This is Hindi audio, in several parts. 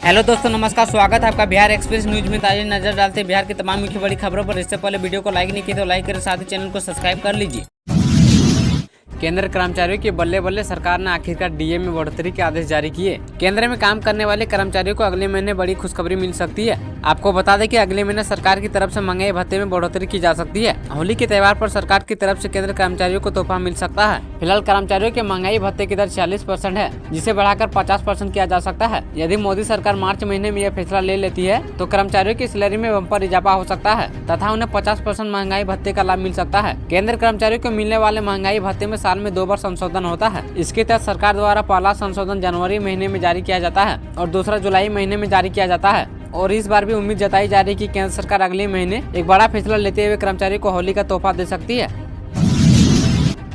हेलो दोस्तों, नमस्कार। स्वागत है आपका बिहार एक्सप्रेस न्यूज में। ताज़ा नजर डालते हैं बिहार की तमाम मुख्य बड़ी खबरों पर। इससे पहले वीडियो को लाइक नहीं किया तो लाइक करें, साथ ही चैनल को सब्सक्राइब कर लीजिए। केंद्र कर्मचारियों की बल्ले बल्ले, सरकार ने आखिरकार डीए में बढ़ोतरी के आदेश जारी किए। केंद्र में काम करने वाले कर्मचारियों को अगले महीने बड़ी खुशखबरी मिल सकती है। आपको बता दें कि अगले महीने सरकार की तरफ से महंगाई भत्ते में बढ़ोतरी की जा सकती है। होली के त्यौहार पर सरकार की तरफ से केंद्र कर्मचारियों को तोहफा मिल सकता है। फिलहाल कर्मचारियों के महंगाई भत्ते की दर 46% है, जिसे बढ़ाकर 50% किया जा सकता है। यदि मोदी सरकार मार्च महीने में यह फैसला ले लेती है तो कर्मचारियों की सैलरी में बम्पर इजाफा हो सकता है तथा उन्हें 50% महंगाई भत्ते का लाभ मिल सकता है। केंद्र कर्मचारियों को मिलने वाले महंगाई भत्ते में साल में 2 बार संशोधन होता है। इसके तहत सरकार द्वारा पहला संशोधन जनवरी महीने में जारी किया जाता है और दूसरा जुलाई महीने में जारी किया जाता है। और इस बार भी उम्मीद जताई जा रही है कि केंद्र सरकार अगले महीने एक बड़ा फैसला लेते हुए कर्मचारियों को होली का तोहफा दे सकती है।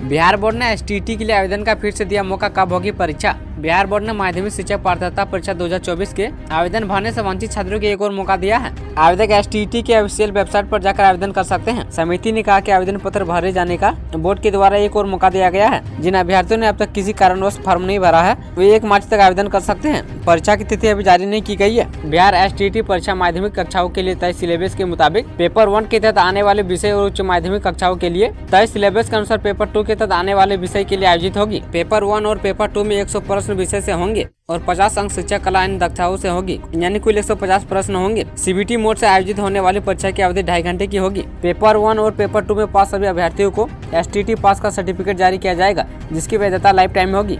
बिहार बोर्ड ने एसटीईटी के लिए आवेदन का फिर से दिया मौका, कब होगी परीक्षा। बिहार बोर्ड ने माध्यमिक शिक्षक पात्रता परीक्षा 2024 के आवेदन भरने से वंचित छात्रों को एक और मौका दिया है। आवेदक एसटीईटी के ऑफिशियल वेबसाइट पर जाकर आवेदन कर सकते हैं। समिति ने कहा कि आवेदन पत्र भरे जाने का बोर्ड के द्वारा एक और मौका दिया गया है। जिन अभ्यर्थियों ने अब तक किसी कारणवश फॉर्म नहीं भरा है वे 1 मार्च तक आवेदन कर सकते हैं। परीक्षा की तिथि अभी जारी नहीं की गई है। बिहार एसटीईटी परीक्षा माध्यमिक कक्षाओं के लिए तय सिलेबस के मुताबिक पेपर 1 के तहत आने वाले विषय और उच्च माध्यमिक कक्षाओं के लिए तय सिलेबस के अनुसार पेपर 2 के तहत आने वाले विषय के लिए आयोजित होगी। पेपर 1 और पेपर 2 में 100 प्रश्न विषय से होंगे और 50 अंक शिक्षा कला एवं दक्षताओं से होगी, यानी कुल 150 प्रश्न होंगे। सीबीटी मोड से आयोजित होने वाली परीक्षा की अवधि 2.5 घंटे की होगी। पेपर 1 और पेपर 2 में पास सभी अभ्यर्थियों को एसटीईटी पास का सर्टिफिकेट जारी किया जाएगा, जिसकी वैधता लाइफ टाइम होगी।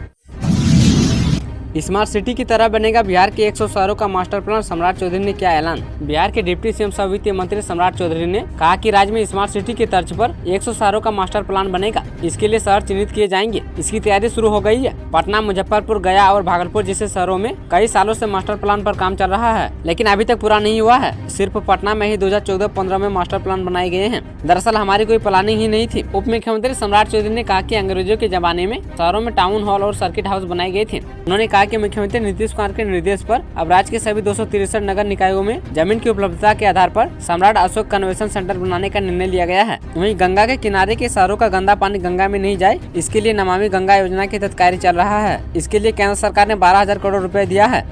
स्मार्ट सिटी की तरह बनेगा बिहार के 100 शहरों का मास्टर प्लान, सम्राट चौधरी ने किया ऐलान। बिहार के डिप्टी सीएम सह वित्त मंत्री सम्राट चौधरी ने कहा कि राज्य में स्मार्ट सिटी की तर्ज पर 100 शहरों का मास्टर प्लान बनेगा। इसके लिए शहर चिन्हित किए जाएंगे। इसकी तैयारी शुरू हो गई है। पटना, मुजफ्फरपुर, गया और भागलपुर जैसे शहरों में कई सालों से मास्टर प्लान पर काम चल रहा है, लेकिन अभी तक पूरा नहीं हुआ है। सिर्फ पटना में ही 2014-15 में मास्टर प्लान बनाए गए हैं। दरअसल हमारी कोई प्लानिंग ही नहीं थी। उप मुख्यमंत्री सम्राट चौधरी ने कहा कि अंग्रेजों के जमाने में शहरों में टाउन हॉल और सर्किट हाउस बनाए गए थे। उन्होंने कहा कि मुख्यमंत्री नीतीश कुमार के निर्देश पर अब राज्य के सभी 263 नगर निकायों में जमीन की उपलब्धता के आधार पर सम्राट अशोक कन्वेंशन सेंटर बनाने का निर्णय लिया गया है। वहीं गंगा के किनारे के शहरों का गंदा पानी गंगा में नहीं जाए, इसके लिए नमामि गंगा योजना के तहत कार्य चल रहा है। इसके लिए केंद्र सरकार ने 12,000 करोड़ रुपए दिया है।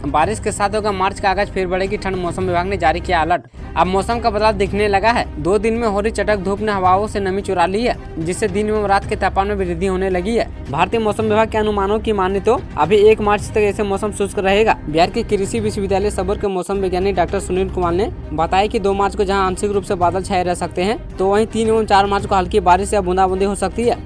बारिश के साथ होगा मार्च का आगाज, फिर बढ़ेगी ठंड। मौसम विभाग ने जारी किया अलर्ट। अब मौसम का बदलाव दिखने लगा है। 2 दिन में हो रही चटक धूप ने हवाओं से नमी चुरा ली है, जिससे दिन एवं रात के तापमान में वृद्धि होने लगी है। भारतीय मौसम विभाग के अनुमानों की माने तो अभी 1 मार्च तक ऐसे मौसम शुष्क रहेगा। बिहार के कृषि विश्वविद्यालय सबौर के मौसम वैज्ञानिक डॉक्टर सुनील कुमार ने बताया कि 2 मार्च को जहाँ आंशिक रूप से बादल छाए रह सकते हैं, तो वहीं 3 एवं 4 मार्च को हल्की बारिश या बूंदाबांदी हो सकती है।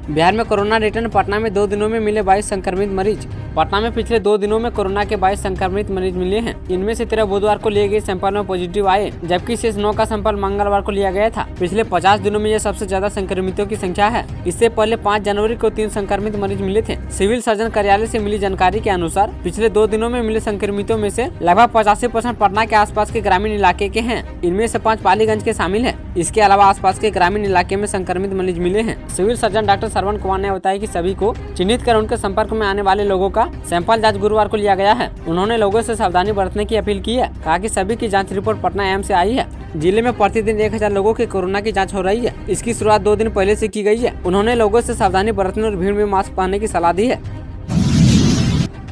बिहार में कोरोना रिटर्न। पटना में 2 दिनों में मिले 22 संक्रमित मरीज। पटना में पिछले 2 दिनों में कोरोना के 22 संक्रमित मरीज मिले हैं। इनमें से 13 बुधवार को लिए गए सैंपल में पॉजिटिव आए, जबकि शेष 9 का सैंपल मंगलवार को लिया गया था। पिछले 50 दिनों में यह सबसे ज्यादा संक्रमितों की संख्या है। इससे पहले 5 जनवरी को 3 संक्रमित मरीज मिले थे। सिविल सर्जन कार्यालय से मिली जानकारी के अनुसार पिछले 2 दिनों में मिले संक्रमितों में से लगभग 85% पटना के आसपास के ग्रामीण इलाके के हैं। इनमें से 5 पालीगंज के शामिल है। इसके अलावा आसपास के ग्रामीण इलाके में संक्रमित मरीज मिले हैं। Civil surgeon doctor Shravan Kumar ने बताया कि सभी को चिन्हित कर उनके संपर्क में आने वाले लोगों का सैंपल जांच गुरुवार को लिया गया है। उन्होंने लोगों से सावधानी बरतने की अपील की है। कहा कि सभी की जांच रिपोर्ट पटना एम्स से आई है। जिले में प्रतिदिन 1000 लोगों के कोरोना की जांच हो रही है। इसकी शुरुआत 2 दिन पहले से की गई है। उन्होंने लोगों से सावधानी बरतने और भीड़ में मास्क पहनने की सलाह दी है।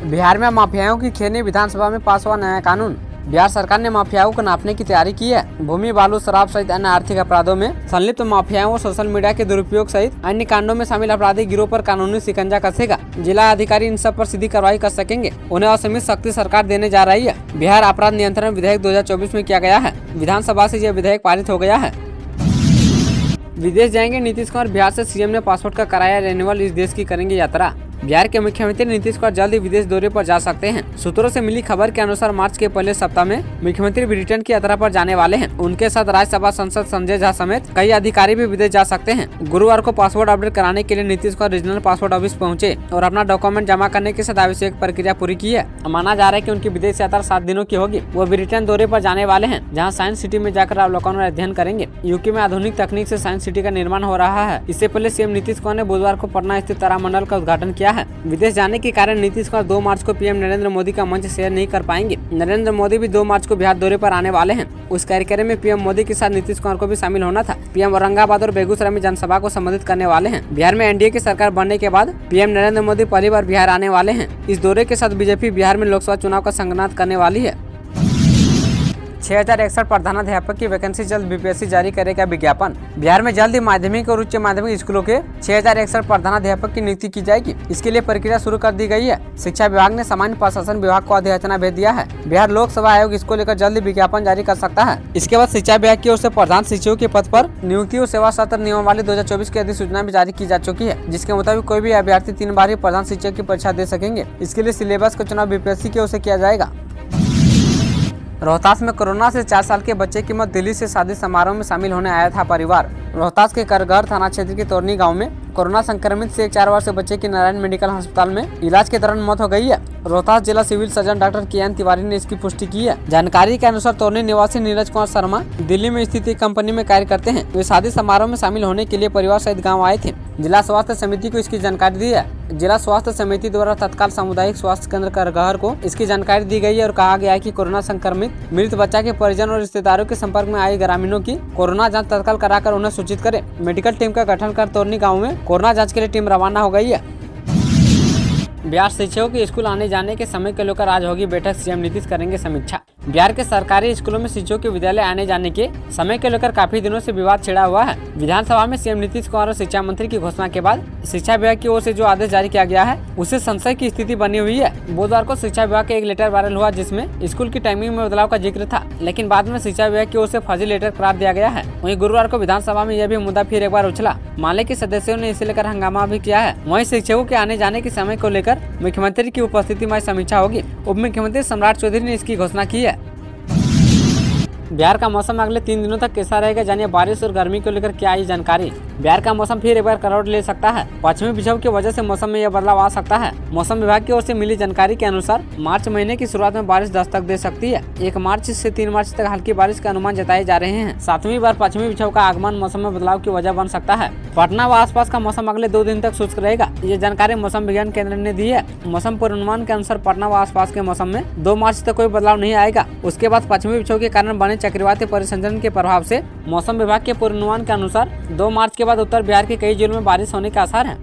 बिहार में माफियाओं की खेनी, विधानसभा में पास हुआ नया कानून। बिहार सरकार ने माफियाओं को नापने की तैयारी की है। भूमि, बालू, शराब सहित अन्य आर्थिक अपराधों में संलिप्त माफियाओं और सोशल मीडिया के दुरुपयोग सहित अन्य कांडों में शामिल अपराधी गिरोह पर कानूनी शिकंजा कसेगा। जिला अधिकारी इन सब पर सीधी कार्रवाई कर सकेंगे। उन्हें असीमित शक्ति सरकार देने जा रही है। बिहार अपराध नियंत्रण विधेयक 2024 में किया गया है। विधानसभा से यह विधेयक पारित हो गया है। विदेश जाएंगे नीतीश कुमार। बिहार से सीएम ने पासपोर्ट का कराया रिन्यूअल। इस देश की करेंगे यात्रा। बिहार के मुख्यमंत्री नीतीश कुमार जल्द ही विदेश दौरे पर जा सकते हैं। सूत्रों से मिली खबर के अनुसार मार्च के पहले सप्ताह में मुख्यमंत्री ब्रिटेन की यात्रा पर जाने वाले हैं। उनके साथ राज्यसभा सांसद संजय झा समेत कई अधिकारी भी विदेश जा सकते हैं। गुरुवार को पासपोर्ट अपडेट कराने के लिए Nitish Kumar regional passport office पहुंचे और अपना डॉक्यूमेंट जमा करने के साथ आवश्यक प्रक्रिया पूरी की है। माना जा रहा है कि उनकी विदेश यात्रा 7 दिनों की होगी। वो ब्रिटेन दौरे पर जाने वाले हैं, जहाँ साइंस सिटी में जाकर अवलोकन और अध्ययन करेंगे। यूके में आधुनिक तकनीक से साइंस सिटी का निर्माण हो रहा है। इससे पहले सीएम नीतीश कुमार ने बुधवार को पटना स्थित तारामंडल का उद्घाटन किया है। विदेश जाने के कारण नीतीश कुमार 2 मार्च को पीएम नरेंद्र मोदी का मंच शेयर नहीं कर पाएंगे। नरेंद्र मोदी भी 2 मार्च को बिहार दौरे पर आने वाले हैं। उस कार्यक्रम में पीएम मोदी के साथ नीतीश कुमार को भी शामिल होना था। पीएम औरंगाबाद और बेगूसराय में जनसभा को संबोधित करने वाले हैं। बिहार में एनडीए की सरकार बनने के बाद पीएम नरेंद्र मोदी पहली बार बिहार आने वाले हैं। इस दौरे के साथ बीजेपी बिहार में लोकसभा चुनाव का संगनाद करने वाली है। 6061 प्रधानाध्यापक की वैकेंसी जल्द बीपीएससी जारी करेगा विज्ञापन। बिहार में जल्द ही माध्यमिक और उच्च माध्यमिक स्कूलों के 6061 प्रधानाध्यापक की नियुक्ति की जाएगी। इसके लिए प्रक्रिया शुरू कर दी गई है। शिक्षा विभाग ने सामान्य प्रशासन विभाग को अधिसूचना भेज दिया है। बिहार लोक सेवा आयोग इसको लेकर जल्द ही विज्ञापन जारी कर सकता है। इसके बाद शिक्षा विभाग की ओर से प्रधान शिक्षकों के पद पर नियुक्ति और सेवा सत्र नियमावली 2024 की अधिसूचना भी जारी की जा चुकी है, जिसके मुताबिक कोई भी अभ्यर्थी 3 बार ही प्रधान शिक्षक की परीक्षा दे सकेंगे। इसके लिए सिलेबस का चुनाव बीपीएससी की ओर से किया जाएगा। रोहतास में कोरोना से 4 साल के बच्चे की मौत। दिल्ली से शादी समारोह में शामिल होने आया था परिवार। रोहतास के करगहर थाना क्षेत्र के तोरनी गांव में कोरोना संक्रमित से एक 4 वर्षीय बच्चे की नारायण मेडिकल अस्पताल में इलाज के दौरान मौत हो गई है। रोहतास जिला civil surgeon doctor K N. Tiwari ने इसकी पुष्टि की है। जानकारी के अनुसार तोरनी निवासी नीरज कुमार शर्मा दिल्ली में स्थित एक कंपनी में कार्य करते हैं। वे शादी समारोह में शामिल होने के लिए परिवार सहित गाँव आए थे। जिला स्वास्थ्य समिति को इसकी जानकारी दी है। जिला स्वास्थ्य समिति द्वारा तत्काल सामुदायिक स्वास्थ्य केंद्र करगहर को इसकी जानकारी दी गई है और कहा गया है कि कोरोना संक्रमित मृत बच्चा के परिजन और रिश्तेदारों के संपर्क में आए ग्रामीणों की कोरोना जांच तत्काल कराकर उन्हें सूचित करें। मेडिकल टीम का गठन कर तोरनी गांव में कोरोना जांच के लिए टीम रवाना हो गई है। बिहार शिक्षकों के स्कूल आने जाने के समय को लेकर आज होगी बैठक। सीएम नीतीश करेंगे समीक्षा। बिहार के सरकारी स्कूलों में शिक्षकों के विद्यालय आने जाने के समय को लेकर काफी दिनों से विवाद छिड़ा हुआ है। विधानसभा में सीएम नीतीश कुमार और शिक्षा मंत्री की घोषणा के बाद शिक्षा विभाग की ओर से जो आदेश जारी किया गया है उससे संशय की स्थिति बनी हुई है। बुधवार को शिक्षा विभाग का एक लेटर वायरल हुआ जिसमें स्कूल की टाइमिंग में बदलाव का जिक्र था, लेकिन बाद में शिक्षा विभाग की ओर से फर्जी लेटर करार दिया गया है। वहीं गुरुवार को विधानसभा में यह भी मुद्दा फिर एक बार उछला। माले के सदस्यों ने इसे लेकर हंगामा भी किया है। वहीं शिक्षकों के आने जाने के समय को लेकर मुख्यमंत्री की उपस्थिति में समीक्षा होगी। उप मुख्यमंत्री सम्राट चौधरी ने इसकी घोषणा की है। बिहार का मौसम अगले 3 दिनों तक कैसा रहेगा, जानिए बारिश और गर्मी को लेकर क्या आई जानकारी। बिहार का मौसम फिर एक बार करवट ले सकता है। पश्चिमी विक्षोभ की वजह से मौसम में यह बदलाव आ सकता है। मौसम विभाग की ओर से मिली जानकारी के अनुसार मार्च महीने की शुरुआत में बारिश दस्तक दे सकती है। 1 मार्च से 3 मार्च तक हल्की बारिश का अनुमान जताए जा रहे हैं। 7वीं बार पश्चिमी विक्षोभ का आगमन मौसम में बदलाव की वजह बन सकता है। पटना व आसपास का मौसम अगले 2 दिन तक शुष्क रहेगा। ये जानकारी मौसम विज्ञान केंद्र ने दी है। मौसम पूर्वानुमान के अनुसार पटना व आसपास के मौसम में 2 मार्च तक कोई बदलाव नहीं आएगा। उसके बाद पश्चिमी विक्षोभ के कारण बने चक्रवाती परिसंचरण के प्रभाव से मौसम विभाग के पूर्वानुमान के अनुसार 2 मार्च के बाद उत्तर बिहार के कई जिलों में बारिश होने के आसार हैं।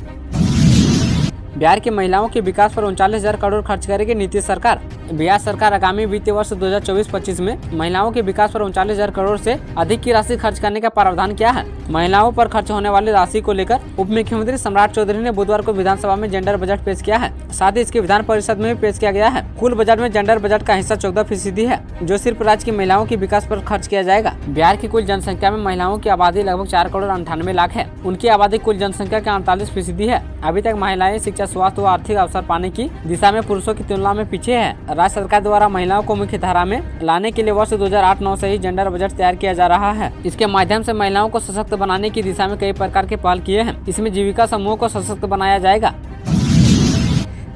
बिहार की महिलाओं के विकास पर 39,000 करोड़ खर्च करेगी नीतीश सरकार। बिहार सरकार आगामी वित्तीय वर्ष 2024-25 में महिलाओं के विकास पर 39,000 करोड़ से अधिक की राशि खर्च करने का प्रावधान किया है। महिलाओं पर खर्च होने वाली राशि को लेकर उप मुख्यमंत्री सम्राट चौधरी ने बुधवार को विधानसभा में जेंडर बजट पेश किया है। साथ ही इसके विधान परिषद में भी पेश किया गया है। कुल बजट में जेंडर बजट का हिस्सा 14% है, जो सिर्फ राज्य की महिलाओं के विकास पर खर्च किया जाएगा। बिहार की कुल जनसंख्या में महिलाओं की आबादी लगभग 4 करोड़ 98 लाख है। उनकी आबादी कुल जनसंख्या का 48% है। अभी तक महिलाएं शिक्षा, स्वास्थ्य व आर्थिक अवसर पाने की दिशा में पुरुषों की तुलना में पीछे है। राज्य सरकार द्वारा महिलाओं को मुख्य धारा में लाने के लिए वर्ष 2008-9 से ही जेंडर बजट तैयार किया जा रहा है। इसके माध्यम से महिलाओं को सशक्त बनाने की दिशा में कई प्रकार के पहल किए हैं। इसमें जीविका समूह को सशक्त बनाया जाएगा।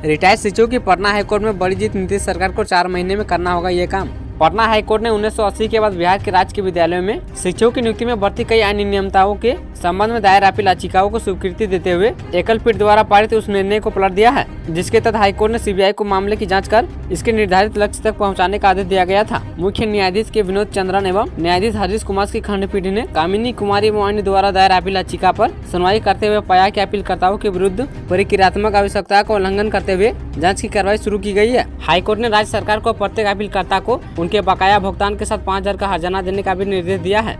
रिटायर्ड शिक्षकों की पटना हाईकोर्ट में बड़ी जीत। नीतीश सरकार को 4 महीने में करना होगा ये काम। पटना हाईकोर्ट ने 1980 के बाद बिहार के राजकीय विद्यालयों में शिक्षकों की नियुक्ति में बढ़ती कई अनियमितताओं के संबंध में दायर अपील याचिकाओं को स्वीकृति देते हुए एकल पीठ द्वारा पारित उस निर्णय को पलट दिया है, जिसके तहत हाईकोर्ट ने सीबीआई को मामले की जांच कर इसके निर्धारित लक्ष्य तक पहुंचाने का आदेश दिया गया था। मुख्य न्यायाधीश के विनोद चंद्रन एवं न्यायाधीश हरीश कुमार की खंडपीठ ने कामिनी कुमारी मोइनी द्वारा दायर अपील याचिका पर सुनवाई करते हुए पाया कि अपीलकर्ताओं के विरुद्ध प्रक्रियात्मक आवश्यकता का उल्लंघन करते हुए जाँच की कार्रवाई शुरू की गई है। हाईकोर्ट ने राज्य सरकार को प्रत्येक अपीलकर्ता को उनके बकाया भुगतान के साथ 5,000 का हर्जाना देने का भी निर्देश दिया है।